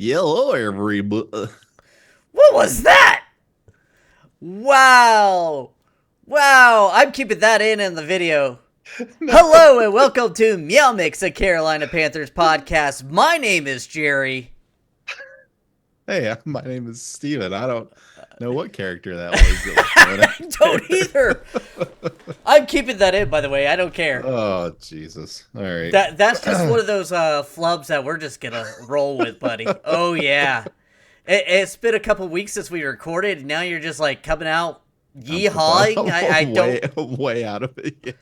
Hello, everybody. What was that? Wow. Wow. I'm keeping that in the video. No. Hello and welcome to Meow Mix, a Carolina Panthers podcast. My name is Jerry. Hey, my name is Steven. I don't know what character that was that was thrown out I there. don't either. I'm keeping that in, by the way. I don't care. Oh, Jesus. All right. That's just one of those flubs that we're just gonna roll with, buddy. Oh yeah. It's been a couple weeks since we recorded, and now you're just like coming out yeehawing. I I'm don't. way out of it. Yeah.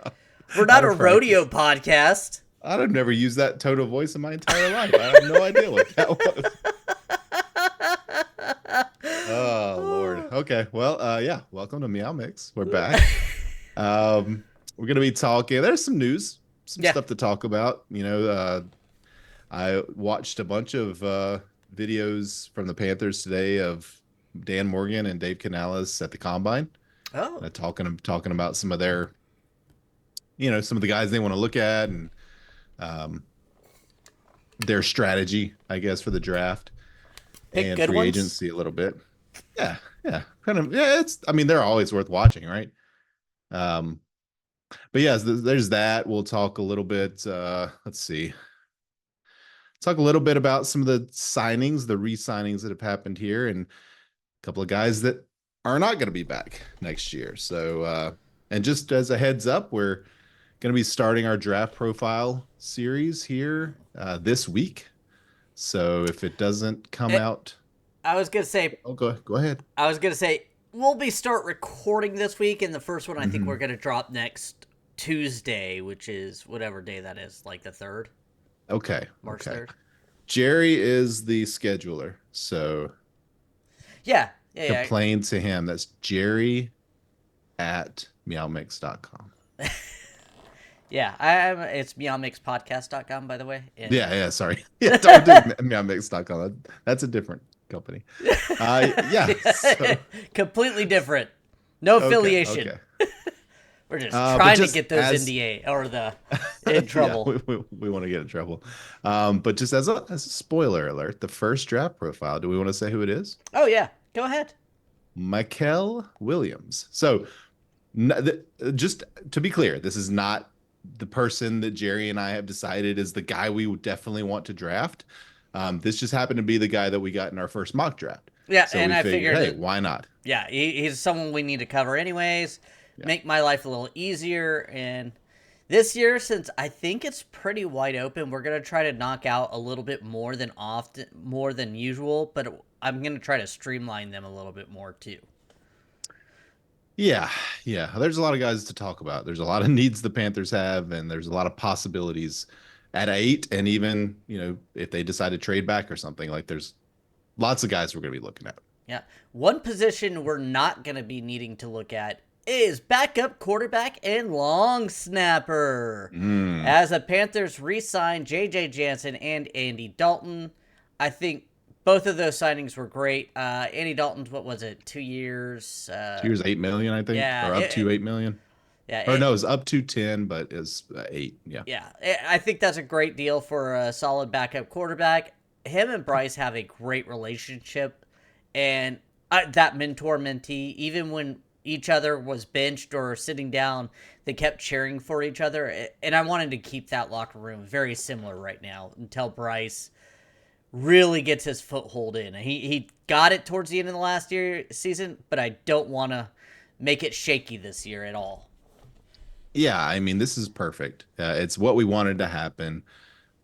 We're not Out a of rodeo practice. podcast. I've never used that tone of voice in my entire life. I have no idea what that was. Oh, Lord. Okay. Well, yeah. Welcome to Meow Mix. We're back. We're gonna be talking. There's some news, some Yeah. stuff to talk about. I watched a bunch of videos from the Panthers today of Dan Morgan and Dave Canales at the combine, Oh. talking about some of their, some of the guys they want to look at and um, their strategy, I guess, for the draft Pick and good free ones. agency a little bit. Yeah, yeah, kind of. Yeah, I mean, they're always worth watching, right? Um, but yeah, there's that. We'll talk a little bit. Let's see. Talk a little bit about some of the signings, the re-signings that have happened here, and a couple of guys that are not going to be back next year. So, and just as a heads up, we're going to be starting our draft profile series here this week. So if it doesn't come Eh, out, I was gonna say. oh, go ahead. I was gonna say we'll be start recording this week, and the first one I think we're Hmm. gonna drop next Tuesday, which is whatever day that is, like the 3rd, Okay, March okay. 3rd. Jerry is the scheduler, so Yeah. Yeah. complain to him. That's Jerry at meowmix.com. Yeah. Yeah. It's meowmixpodcast.com, by the way. And Yeah, sorry. Yeah, don't do meowmix.com. That's a different company. Yeah, so completely different. No okay, affiliation. okay. We're just But trying to just get those as NDA or the in yeah, trouble. we want to get in trouble. But just as a spoiler alert, the first draft profile, do we want to say who it is? Oh yeah, go ahead. Mikel Williams. So just to be clear, this is not the person that Jerry and I have decided is the guy we would definitely want to draft. This just happened to be the guy that we got in our first mock draft. Yeah, So and we I figured, figured hey, that why not? yeah, he's someone we need to cover anyways. Yeah. Make my life a little easier. And this year, since I think it's pretty wide open, we're gonna try to knock out a little bit more than usual. But I'm gonna try to streamline them a little bit more too. Yeah, yeah. There's a lot of guys to talk about. There's a lot of needs the Panthers have, and there's a lot of possibilities at 8. And even, if they decide to trade back or something, like there's lots of guys we're going to be looking at. Yeah, one position we're not gonna be needing to look at is backup quarterback and long snapper. Mm. As the Panthers re-signed J.J. Jansen and Andy Dalton, I think both of those signings were great. Andy Dalton's, what was it, 2 years? 2 years, 8 million, I think, Yeah, or up to 8 million. yeah, Or no, it's up to 10, but it's 8. Yeah. yeah. I think that's a great deal for a solid backup quarterback. Him and Bryce have a great relationship, and that mentor-mentee, even when each other was benched or sitting down, they kept cheering for each other. And I wanted to keep that locker room very similar right now until Bryce really gets his foothold in. He got it towards the end of the last season, but I don't want to make it shaky this year at all. Yeah, I mean, this is perfect. It's what we wanted to happen.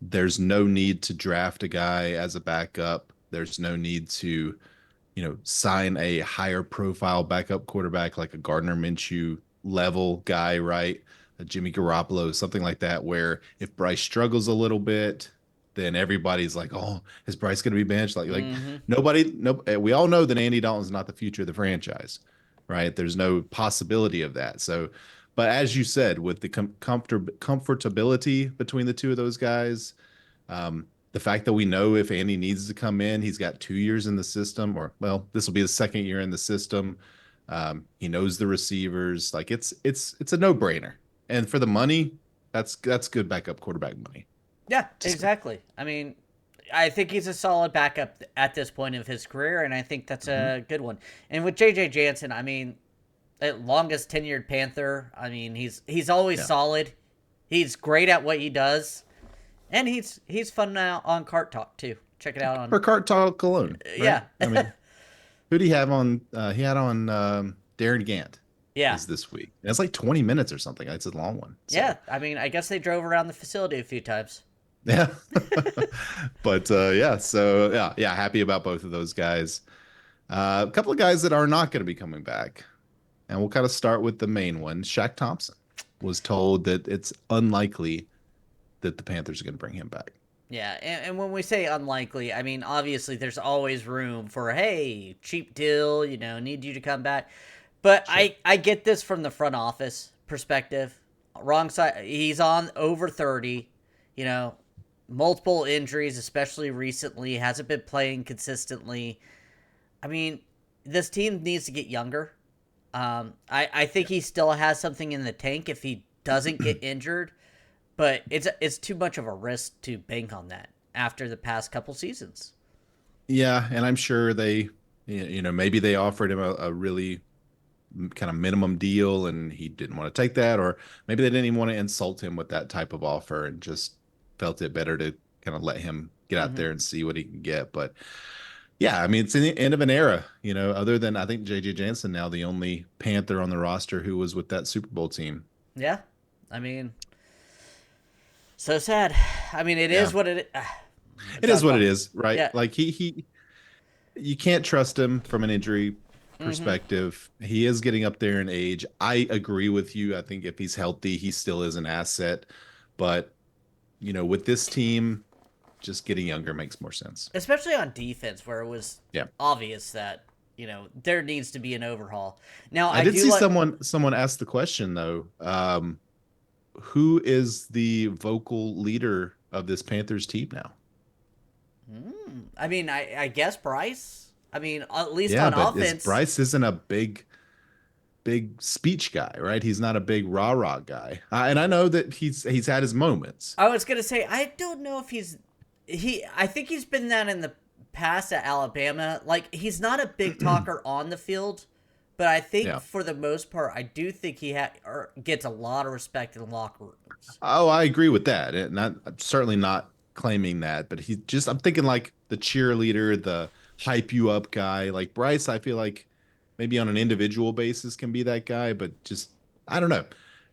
There's no need to draft a guy as a backup. There's no need to, sign a higher profile backup quarterback like a Gardner Minshew level guy, right? A Jimmy Garoppolo, something like that, where if Bryce struggles a little bit, then everybody's like, oh, is Bryce going to be benched? Like Mm-hmm. nobody, no, we all know that Andy Dalton's not the future of the franchise, right? There's no possibility of that. So, but as you said, with the comfortability between the two of those guys, the fact that we know if Andy needs to come in, he's got 2 years in the system, or well, this will be the second year in the system. He knows the receivers. Like it's a no brainer. And for the money, that's good backup quarterback money. Yeah, Just exactly. I mean, I think he's a solid backup at this point of his career, and I think that's Hmm. a good one. And with JJ Jansen, I mean, longest tenured Panther. I mean, he's always Yeah. solid. He's great at what he does, and he's fun now on Cart Talk too. Check it out on. For Cartel Cologne, right? Yeah, I mean, who do you have on? He had on Darren Gant yeah, is this week. And it's like 20 minutes or something. It's a long one. yeah. So I mean, I guess they drove around the facility a few times. yeah. But yeah, so yeah, happy about both of those guys. A couple of guys that are not going to be coming back. And we'll kind of start with the main one. Shaq Thompson was told that it's unlikely that the Panthers are going to bring him back. Yeah, and when we say unlikely, I mean obviously there's always room for hey cheap deal, need you to come back, but Sure. I get this from the front office perspective. Wrong side, he's on over 30, you know, multiple injuries, especially recently, hasn't been playing consistently. I mean, this team needs to get younger. I think Yeah. he still has something in the tank if he doesn't get injured, but it's too much of a risk to bank on that after the past couple seasons. Yeah, and I'm sure maybe they offered him a really kind of minimum deal and he didn't want to take that, or maybe they didn't even want to insult him with that type of offer and just felt it better to kind of let him get out Hmm. there and see what he can get. But yeah, I mean, it's the end of an era, other than I think JJ Jansen now the only Panther on the roster who was with that Super Bowl team. Yeah, I mean, so sad. I mean, it Yeah. is what it. It is Talk what it about. is, right? Yeah. Like he you can't trust him from an injury Hmm. perspective. He is getting up there in age. I agree with you. I think if he's healthy, he still is an asset. But, with this team, just getting younger makes more sense. Especially on defense, where it was Yeah. obvious that there needs to be an overhaul. Now, I I did do see like. someone ask the question though. Who is the vocal leader of this Panthers team now? I mean, I guess Bryce. I mean, at least Yeah, on but is offense. Bryce isn't a big speech guy, right? He's not a big rah-rah guy. And I know that he's had his moments. I was gonna say I don't know if he. I think he's been that in the past at Alabama. Like he's not a big talker on the field, but I think Yeah. for the most part, I do think he gets a lot of respect in locker rooms. Oh, I agree with that. And I'm certainly not claiming that, but I'm thinking like the cheerleader, the hype you up guy. Like Bryce, I feel like maybe on an individual basis can be that guy, but just, I don't know.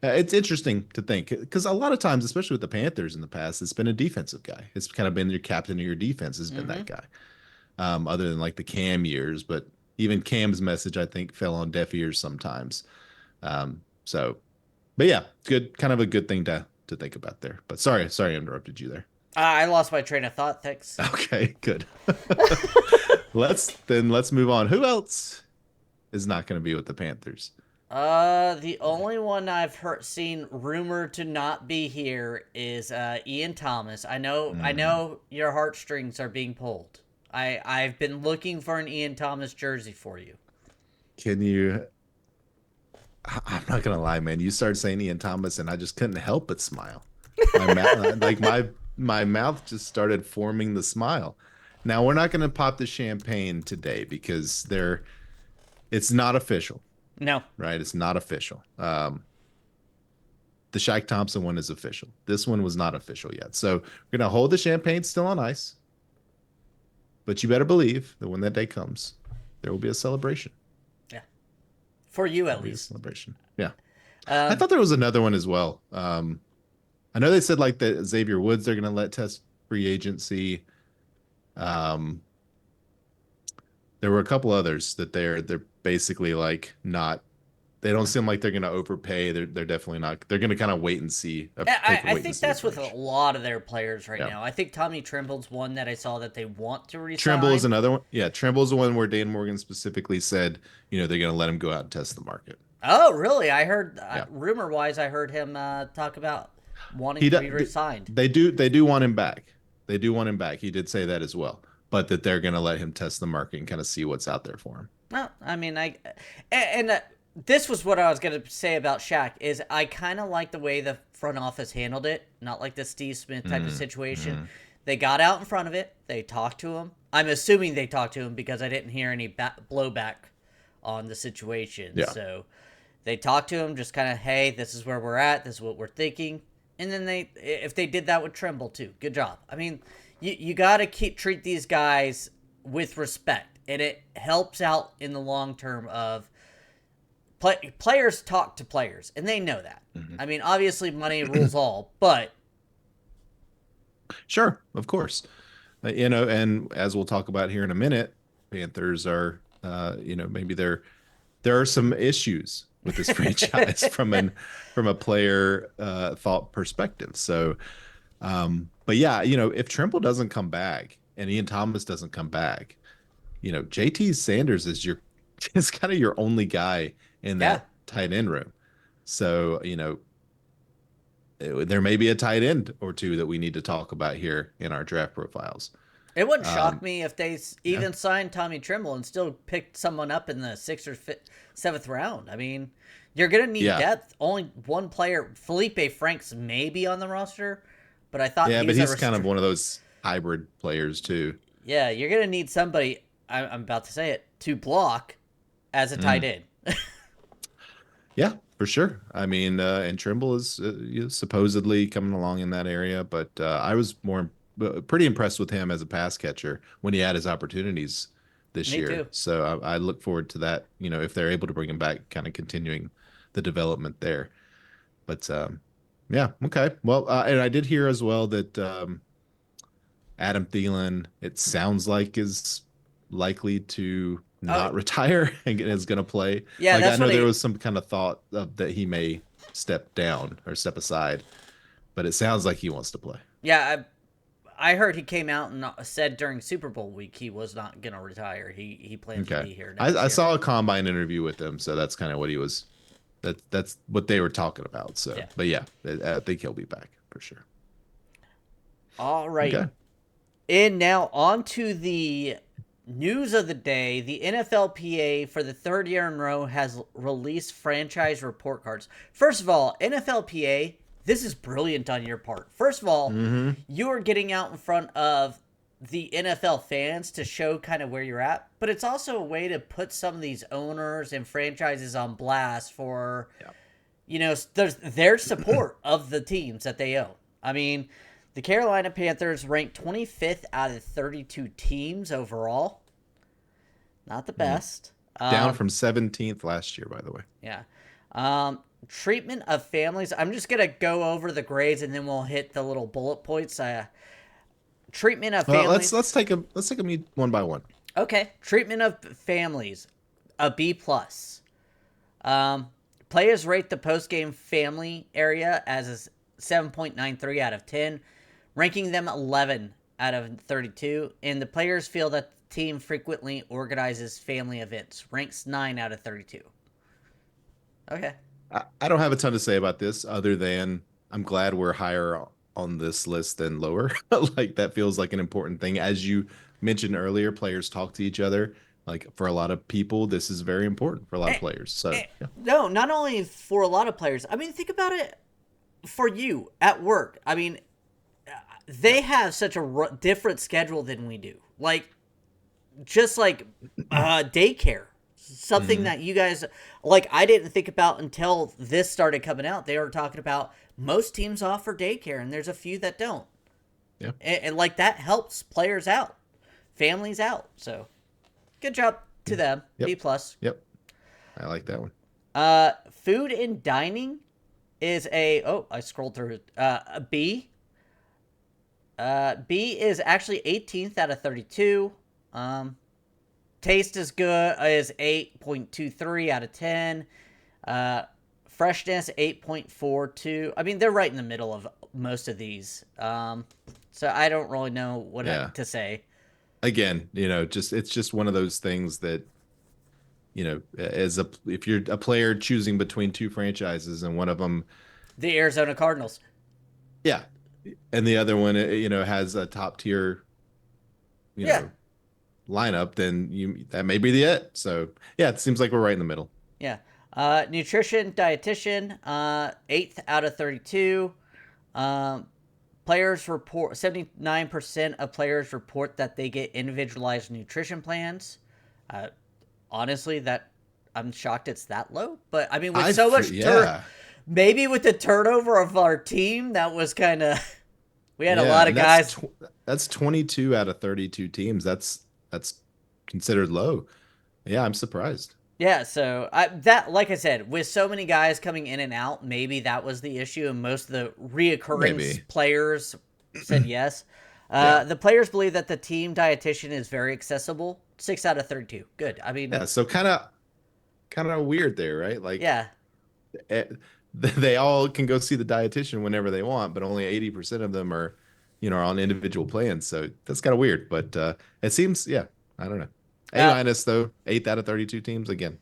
It's interesting to think because a lot of times, especially with the Panthers in the past, it's been a defensive guy. It's kind of been your captain of your defense has been Mm-hmm. that guy. Other than like the Cam years, but even Cam's message, I think, fell on deaf ears sometimes. So but yeah, good, kind of a good thing to think about there. But sorry, I interrupted you there. I lost my train of thought. Thanks. Okay, good. Let's move on. Who else is not going to be with the Panthers? The only one I've seen rumored to not be here is Ian Thomas. I Mm, know your heartstrings are being pulled. I've been looking for an Ian Thomas jersey for you. can you? I'm not gonna lie, man. You started saying Ian Thomas, and I just couldn't help but smile. My mouth, like my mouth just started forming the smile. Now we're not gonna pop the champagne today because it's not official, No. right? It's not official. The Shaq Thompson one is official. This one was not official yet. So we're gonna hold the champagne still on ice, but you better believe that when that day comes, there will be a celebration. Yeah. For you There'll at be a least. celebration. Yeah. I Um, thought there was another one as well. I know they said like the Xavier Woods they're gonna let test free agency. Um, there were a couple others that they're basically like not. They don't seem like they're gonna overpay. They're definitely not. They're gonna kind of wait and see. Take a I wait and think see that's with a approach. lot of their players right Yeah. now. I think Tommy Trimble's one that I saw that they want to Trimble is resign. another one. Yeah, Trimble's the one where Dan Morgan specifically said, they're going to let him go out and test the market. Oh, really? I heard Yeah, rumor wise, I heard him talk about wanting he to does. be resigned. They do want him back. They do want him back. He did say that as well, but that they're going to let him test the market and kind of see what's out there for him. Well, I mean, this was what I was gonna say about Shaq is I kind of like the way the front office handled it, not like the Steve Smith type of Mm, situation. mm. They got out in front of it. They talked to him. I'm assuming they talked to him because I didn't hear any blowback on the situation. Yeah. So they talked to him, just kind of, hey, this is where we're at. This is what we're thinking. And then if they did that with Trimble too, good job. I mean, you got to treat these guys with respect, and it helps out in the long term of players talk to players, and they know that. Mhm. I mean, obviously, money rules all, but Sure, of course. And as we'll talk about here in a minute, Panthers are, maybe there are some issues with this franchise from a player thought perspective. So, but yeah, if Trimble doesn't come back and Ian Thomas doesn't come back, JT Sanders is is kind of your only guy in yeah, that tight end room. So, there may be a tight end or two that we need to talk about here in our draft profiles. it wouldn't shock Um, me if they yeah, even signed Tommy Trimble and still picked someone up in the sixth or seventh round. I mean, you're gonna need yeah, depth. Only one player, Felipe Franks, may be on the roster, but I thought yeah, he but was a he's kind of one of those hybrid players too. Yeah, you're gonna need somebody. I'm about to say it to block as a tight Mm. end. Yeah, for sure. I mean, and Trimble is supposedly coming along in that area, but I was pretty impressed with him as a pass catcher when he had his opportunities this Me year. too. So I look forward to that. If they're able to bring him back, kind of continuing the development there. But yeah, okay. Well, and I did hear as well that Adam Thielen, it sounds like, is likely to Oh, not retire and is going to play. yeah, Like I that's what know there he. was some kind of thought that he may step down or step aside, but it sounds like he wants to play. Yeah, I heard he came out and said during Super Bowl week he was not gonna retire. He plans to Okay. be here I, next I year. saw a combine interview with him, so that's kind of what he was. That's what they were talking about. So, Yeah. but yeah, I think he'll be back for sure. All right. Okay. And now on to the news of the day. The NFLPA for the third year in a row has released franchise report cards. First of all, NFLPA, this is brilliant on your part. First of all, Mm-hmm. you are getting out in front of the NFL fans to show kind of where you're at, but it's also a way to put some of these owners and franchises on blast for, Yeah. their support of the teams that they own. I mean, the Carolina Panthers ranked 25th out of 32 teams overall. Not the Mm. best. Down from 17th last year, by the way. Yeah. Treatment of families. I'm just gonna go over the grades and then we'll hit the little bullet points. Treatment of Well, families. let's take them one by one. Okay. Treatment of families. A B plus. Um, Players rate the post game family area as a 7.93 out of 10, ranking them 11 out of 32. And the players feel that the team frequently organizes family events, ranks 9 out of 32. Okay. I don't have a ton to say about this other than I'm glad we're higher on this list than lower. Like that feels like an important thing. As you mentioned earlier, players talk to each other. Like for a lot of people, this is very important for a lot of Eh, players. So yeah. no, not only for a lot of players. I mean, think about it for you at work. I mean, they have such a different schedule than we do. Like, just like daycare, something Mhm. that you guys like. I didn't think about until this started coming out. They were talking about most teams offer daycare, and there's a few that don't. Yeah. And like that helps players out, families out. So, good job to them. B Yep. plus. Yep. I like that one. Food and dining is a I scrolled through it. A B. B is actually 18th out of 32. Um, Taste is good is 8.23 out of 10. Freshness 8.42. I mean, they're right in the middle of most of these. So I don't really know what Yeah. to say. Again, just it's just one of those things that, if you're a player choosing between two franchises and one of them, The Arizona Cardinals. yeah, and the other one, has a top tier, you Yeah, know, lineup, then that may be the it. So yeah, it seems like we're right in the middle. yeah. Nutrition, dietitian, 8th out of 32. Um, Players report 79% of players report that they get individualized nutrition plans. Uh, Honestly, that I'm shocked it's that low. But I mean, with so much Yeah. maybe with the turnover of our team, that was kind of we had a Yeah, lot of and guys. that's 22 out of 32 teams. That's considered low. Yeah, I'm surprised. Yeah, so that, like I said, with so many guys coming in and out, maybe that was the issue, and most of the reoccurring Maybe. players said yes. Yeah. The players believe that the team dietitian is very accessible. 6 out of 32, good. I mean, Yeah, so kind of weird there, right? Like yeah, eh, they all can go see the dietitian whenever they want, but only 80% of them are, are on individual plans. So that's kind of weird, but it seems, yeah, I don't know. A uh, minus though, 8 out of 32 teams again,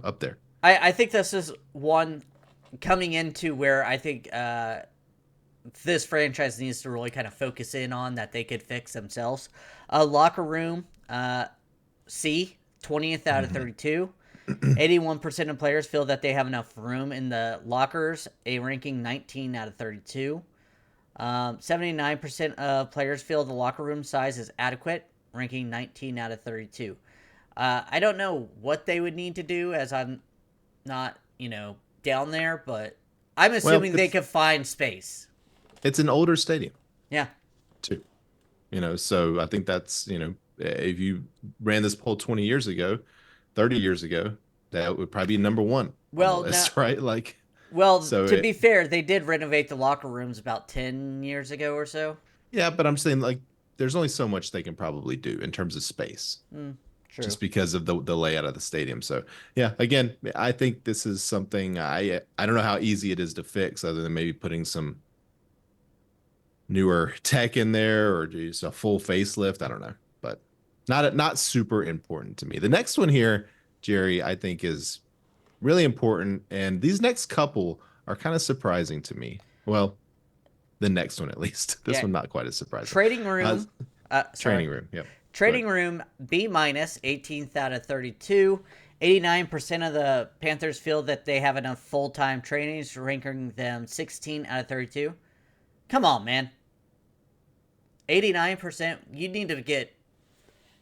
up there. I think this is one coming into where I think this franchise needs to really kind of focus in on that they could fix themselves. Locker room, C, 20th out of Mhm. 32. 81% of players feel that they have enough room in the lockers, a ranking 19 out of 32. 79% of players feel the locker room size is adequate, ranking 19 out of 32. I don't know what they would need to do as I'm not, down there, but I'm Well, assuming they it's could find space. it's an older stadium Yeah. too. So I think that's, if you ran this poll 20 years ago, 30 years ago, that would probably be number one on the Well, now, list, right? Like, well, so to be fair, they did renovate the locker rooms about 10 years ago or so. yeah, but I'm saying like there's only so much they can probably do in terms of space Mm, true. just because of the layout of the stadium. So yeah, again, I think this is something I don't know how easy it is to fix other than maybe putting some newer tech in there or just a full facelift. I don't know, but not super important to me. The next one here, Jerry, I think is really important, and these next couple are kind of surprising to me. Well, the next one at least. This Yeah. one not quite as surprising. Trading Uh, room. Sorry. Training room. Yep. Go ahead. Trading room B minus, 18th out of 32. 89% of the Panthers feel that they have enough full time trainings, ranking them 16 out of 32. Come on, man. 89%. You need to get.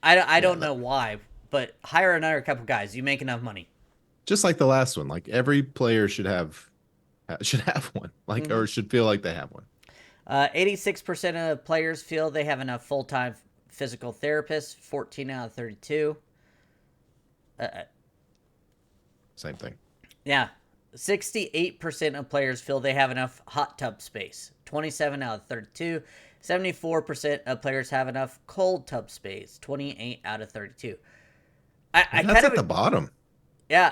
I Yeah, don't know why, but hire another couple guys. You make enough money. just like the last one. Like every player should have one. Like Mm-hmm. or should feel like they have one. 86% of players feel they have enough full time physical therapists, 14 out of 32. Uh, Same thing. yeah. 68% of players feel they have enough hot tub space, 27 out of 32. 74% of players have enough cold tub space, 28 out of 32. I That's kind at of, the bottom. yeah,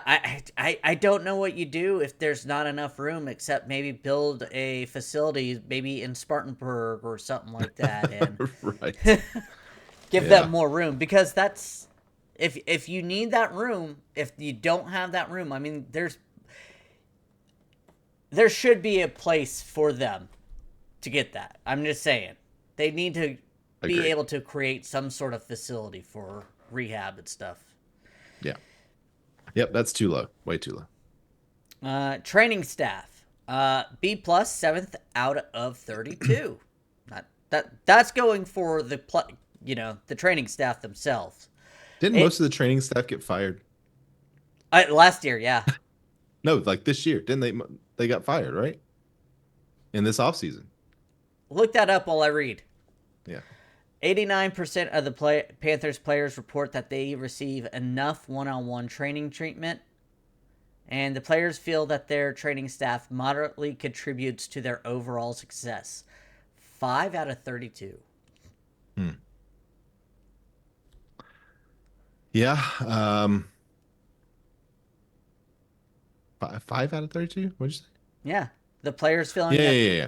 I don't know what you do if there's not enough room except maybe build a facility, maybe in Spartanburg or something like that, and Right. give them Yeah. more room because that's if you need that room, if you don't have that room, I mean, there should be a place for them to get that. I'm just saying. They need to be Agreed. able to create some sort of facility for rehab and stuff. Yeah. Yep. That's too low. Way too low. Training staff. B plus, 7th out of 32. That's going for the training staff themselves. Didn't It most of the training staff get fired? last year, yeah. No, like this year. Didn't they? They got fired, right? In this offseason. Look that up while I read. Yeah. 89% of the Panthers players report that they receive enough one-on-one training treatment, and the players feel that their training staff moderately contributes to their overall success. 5 out of 32. Hmm. Yeah. Five out of 32. What'd you say? Yeah, the players Yeah, feeling yeah, that yeah, yeah.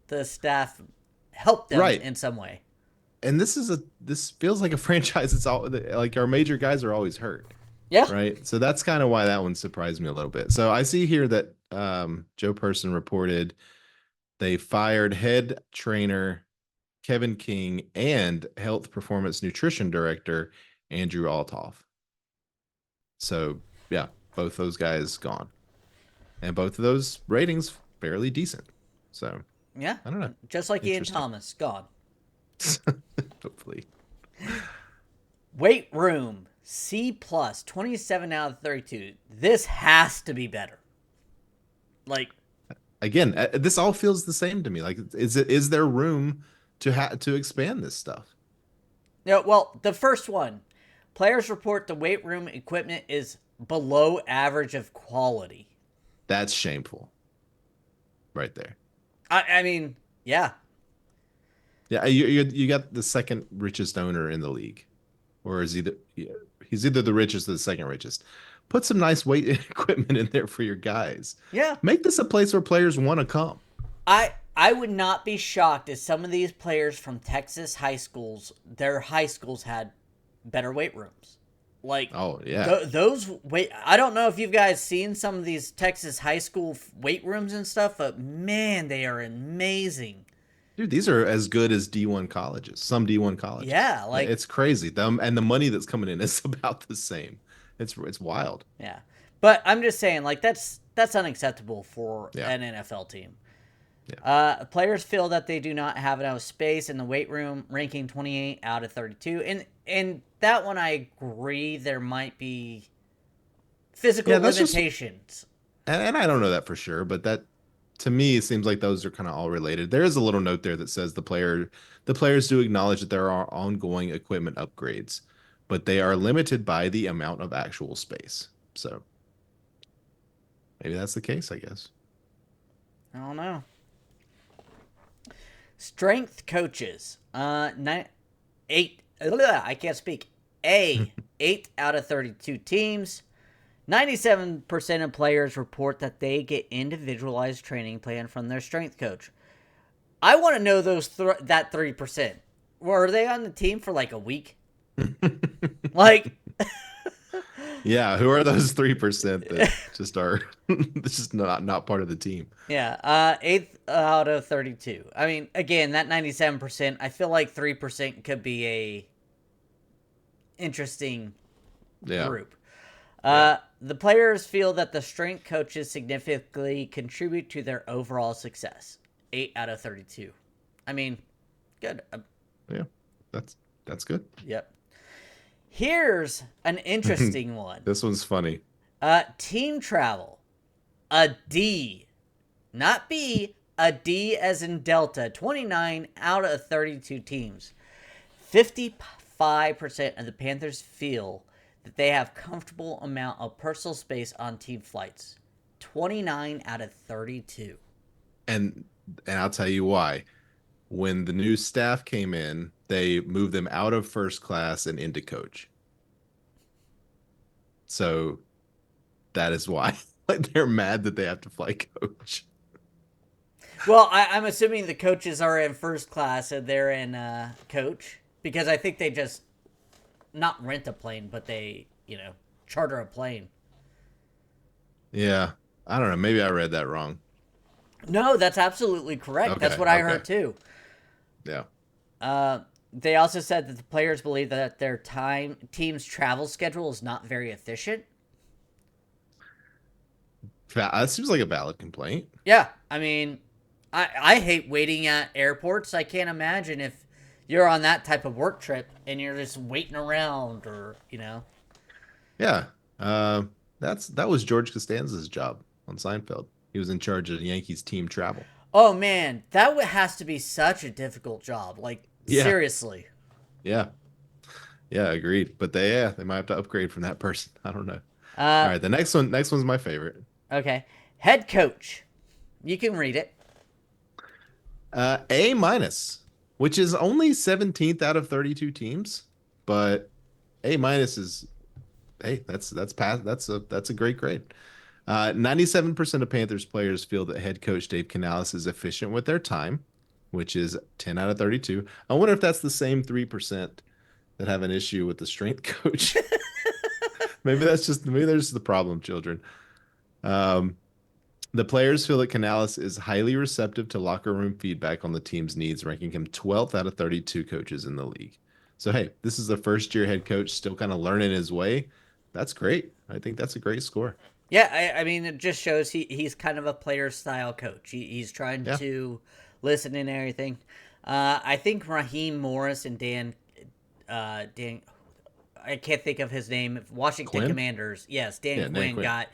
the staff helped them Right. in some way. And this feels like a franchise that's all like our major guys are always hurt, Yeah. right? So that's kind of why that one surprised me a little bit. So I see here that Joe Person reported they fired head trainer Kevin King and health performance nutrition director Andrew Altoff. So yeah, both those guys gone. And both of those ratings fairly decent. So Yeah, I don't know. just like Ian Interesting. Thomas, gone. Hopefully. Weight room C plus, 27 out of 32. This has to be better. Like, Again, this all feels the same to me. Like, is there room to expand this stuff? no, well, the first one, players report the weight room equipment is below average of quality. That's shameful, right there. I mean, yeah, Yeah, you got the second richest owner in the league, or is either yeah, he's either the richest or the second richest. Put some nice weight equipment in there for your guys. yeah. Make this a place where players want to come. I would not be shocked if some of these players from Texas high schools, their high schools had better weight rooms. Like Oh yeah, those weight. I don't know if you guys seen some of these Texas high school weight rooms and stuff, but man, they are amazing. dude, these are as good as D1 colleges. Some D1 colleges. Yeah, like It's crazy. Them and the money that's coming in is about the same. It's wild. yeah. But I'm just saying, like that's unacceptable for Yeah, an NFL team. yeah, Players feel that they do not have enough space in the weight room, ranking 28 out of 32. And that one, I agree. There might be physical yeah. That's just limitations. and I don't know that for sure, but that to me it seems like those are kind of all related. There is a little note there that says the players do acknowledge that there are ongoing equipment upgrades, but they are limited by the amount of actual space. So maybe that's the case, I guess. I don't know. Strength coaches. Eight. I can't speak. A. 8 out of 32 teams. 97% of players report that they get individualized training plan from their strength coach. I want to know that 3%. Were they on the team for like a week? Like, Yeah, who are those 3% that just are just not part of the team? yeah, 8th out of 32. I mean, again, that 97%, I feel like 3% could be a interesting Yeah, group. yeah. The players feel that the strength coaches significantly contribute to their overall success. 8 out of 32. I mean, good. Yeah. That's that's good. Yep. Here's an interesting one. This one's funny. Team travel. A D. Not B. A D as in Delta. 29 out of 32 teams. 55% of the Panthers feel that they have comfortable amount of personal space on team flights. 29 out of 32. And and I'll tell you why. When the new staff came in, they moved them out of first class and into coach. So that is why. Like they're mad that they have to fly coach. Well, I'm assuming the coaches are in first class and they're in coach because I think they just not rent a plane, but they, charter a plane. Yeah. I don't know. Maybe I read that wrong. No, that's absolutely correct. That's Okay. what I Okay. heard too. Yeah. They also said that the players believe that their team's travel schedule is not very efficient. That seems like a valid complaint. Yeah, I mean, I hate waiting at airports. I can't imagine if you're on that type of work trip and you're just waiting around or. Yeah. Uh, that was George Costanza's job on Seinfeld. He was in charge of the Yankees team travel. Oh man, that has to be such a difficult job. Like Yeah. seriously. Yeah. Yeah, agreed. But they might have to upgrade from that person. I don't know. All Uh, right, the next one's my favorite. okay. Head coach. You can read it. A minus, which is only 17th out of 32 teams, but A minus is hey, that's a great grade. 97% of Panthers players feel that head coach Dave Canales is efficient with their time, which is 10 out of 32. I wonder if that's the same 3% that have an issue with the strength coach. Maybe there's the problem, children. Um, the players feel that Canales is highly receptive to locker room feedback on the team's needs, ranking him 12th out of 32 coaches in the league. So, hey, this is the first year head coach, still kind of learning his way. That's great. I think that's a great score. Yeah, I mean, it just shows he's kind of a player style coach. He's trying Yeah. to listening and everything. I think Raheem Morris and Dan, I can't think of his name. Washington Quinn? Commanders. Yes, Dan Yeah, Dan Quinn Quinn. got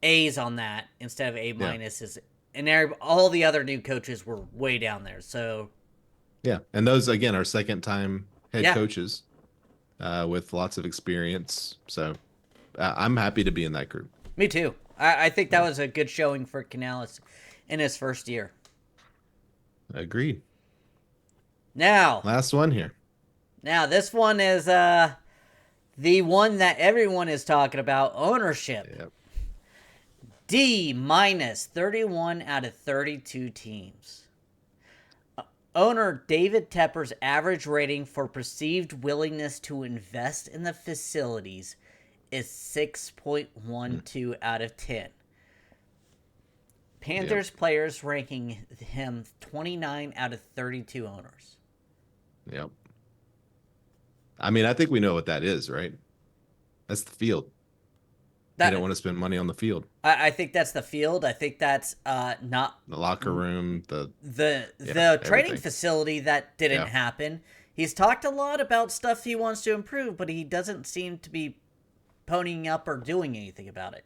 A's on that instead of A Yeah. minuses, and all the other new coaches were way down there. So Yeah. And those again are second time head yeah, coaches with lots of experience. So I'm happy to be in that group. me too. I think that Yeah. was a good showing for Canales in his first year. Agreed. Now, Last one here. now this one is the one that everyone is talking about, ownership. Yep. D minus 31 out of 32 teams. Owner David Tepper's average rating for perceived willingness to invest in the facilities is 6.12 out of 10. Yep. Panthers players ranking him 29 out of 32 owners. Yep. I mean, I think we know what that is, right? That's the field. They don't That want to spend money on the field, I think that's the field. I think that's not the locker room, yeah, the training everything. facility that didn't Yeah. happen. He's talked a lot about stuff he wants to improve, but he doesn't seem to be ponying up or doing anything about it.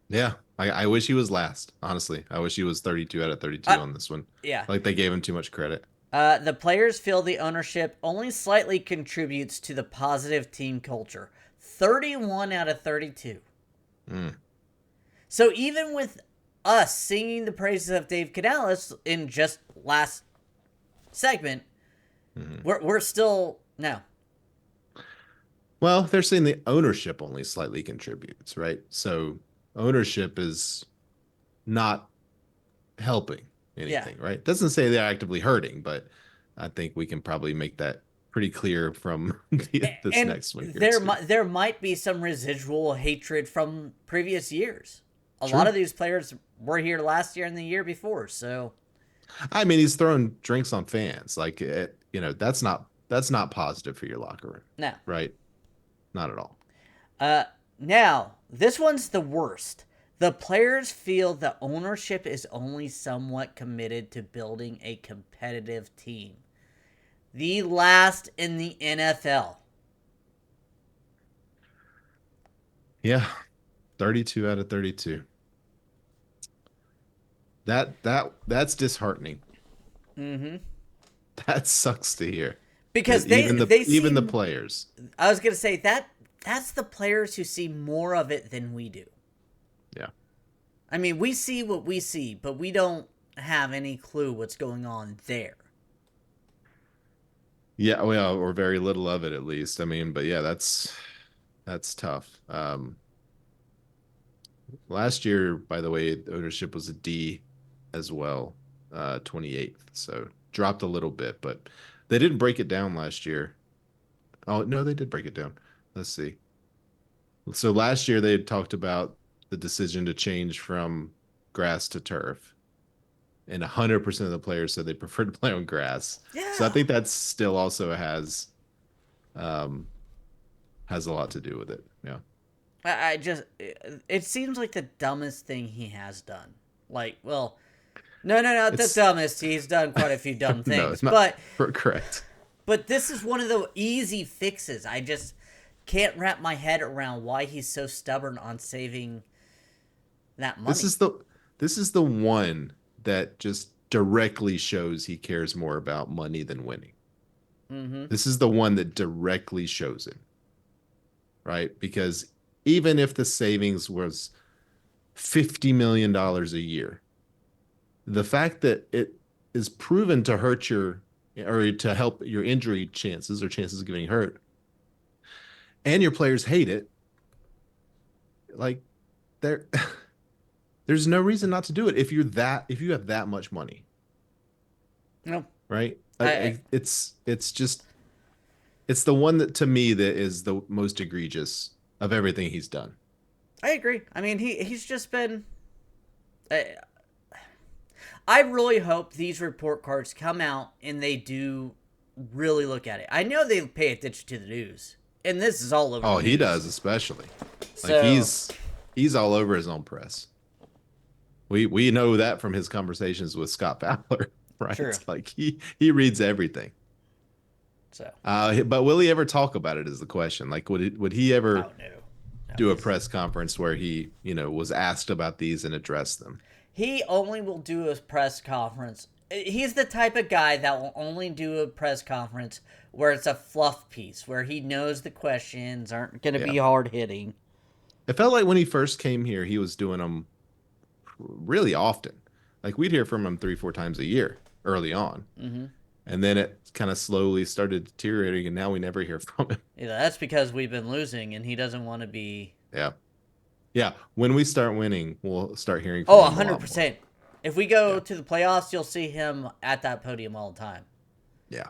Yeah. I wish he was last, honestly. I wish he was 32 out of 32 Uh, on this one. yeah. Like they gave him too much credit. The players feel the ownership only slightly contributes to the positive team culture. 31 out of 32. Mm. So even with us singing the praises of Dave Canales in just last segment, Mhm. we're still no. Well, they're saying the ownership only slightly contributes, right? So ownership is not helping Yeah. anything, right? Doesn't say they're actively hurting, but I think we can probably make that pretty clear from this And next one here too. there might be some residual hatred from previous years. A lot Sure. of these players were here last year and the year before, so I mean, he's throwing drinks on fans. Like that's not positive for your locker room, no. right? Not at all. Uh, Now, this one's the worst. The players feel the ownership is only somewhat committed to building a competitive team. The last in the NFL. Yeah, 32 out of 32. That's disheartening. Mm-hmm. That sucks to hear. Because they Even the see. players. I was gonna say that's the players who see more of it than we do. Yeah. I mean, we see what we see, but we don't have any clue what's going on there. Yeah, well, or very little of it at least. I mean, but yeah, that's tough. Last year, by the way, ownership was a D as well, 28th. So dropped a little bit, but they didn't break it down last year. Oh, no, they did break it down. Let's see. So last year they had talked about the decision to change from grass to turf, and 100% of the players said they preferred to play on grass. So I Yeah. think that still also um, has a lot to do with it. Yeah. I just it seems like the dumbest thing he has done. Like, well, no, not the It's dumbest. He's done quite a few dumb no, things, it's not but correct. this is one of the easy fixes. I just can't wrap my head around why he's so stubborn on saving that This money. is the this is the one that just directly shows he cares more about money than winning. Mm-hmm. This is the one that directly shows it, right? Because even if the savings was $50 million a year, the fact that it is proven to hurt your or to help your injury chances or chances of getting hurt, and your players hate it, like there there's no reason not to do it if you have that much money, No, right? I It's just it's the one that to me that is the most egregious of everything he's done. I agree. I mean, he's just been. I really hope these report cards come out and they do really look at it. I know they pay attention to the news, and this is all over Oh, the he news. does especially. Like So he's all over his own press. We know that from his conversations with Scott Fowler. right? True. Like he reads everything. So, But will he ever talk about it is the question. Like, would he ever oh no, no, do a press conference where he, was asked about these and addressed them? he only will do a press conference. He's the type of guy that will only do a press conference where it's a fluff piece, where he knows the questions aren't going to Yeah. be hard hitting. It felt like when he first came here, he was doing them really often. Like we'd hear from him 3, 4 times a year early on. Mm-hmm. And then it kind of slowly started deteriorating, and now we never hear from him. Yeah, that's because we've been losing, and he doesn't want to be. Yeah. Yeah. When we start winning, we'll start hearing Oh, from him a lot more. 100%. If we go Yeah. to the playoffs, you'll see him at that podium all the time. Yeah.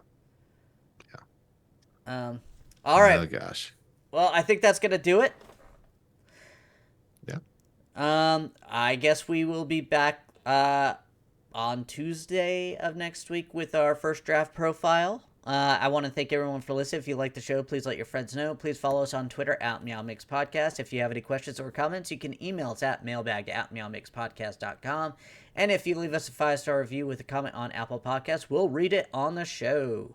Um, all right. Oh gosh. Well, I think that's gonna do it. Yeah. I guess we will be back on Tuesday of next week with our first draft profile. I want to thank everyone for listening. If you like the show, please let your friends know. Please follow us on Twitter at MeowMixPodcast. If you have any questions or comments, you can email us at mailbag@meowmixpodcast.com. And if you leave us a 5-star review with a comment on Apple Podcasts, we'll read it on the show.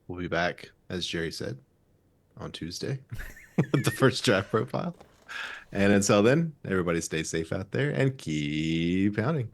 We'll be back, as Jerry said, on Tuesday with the first draft profile. And until then, everybody stay safe out there and keep pounding.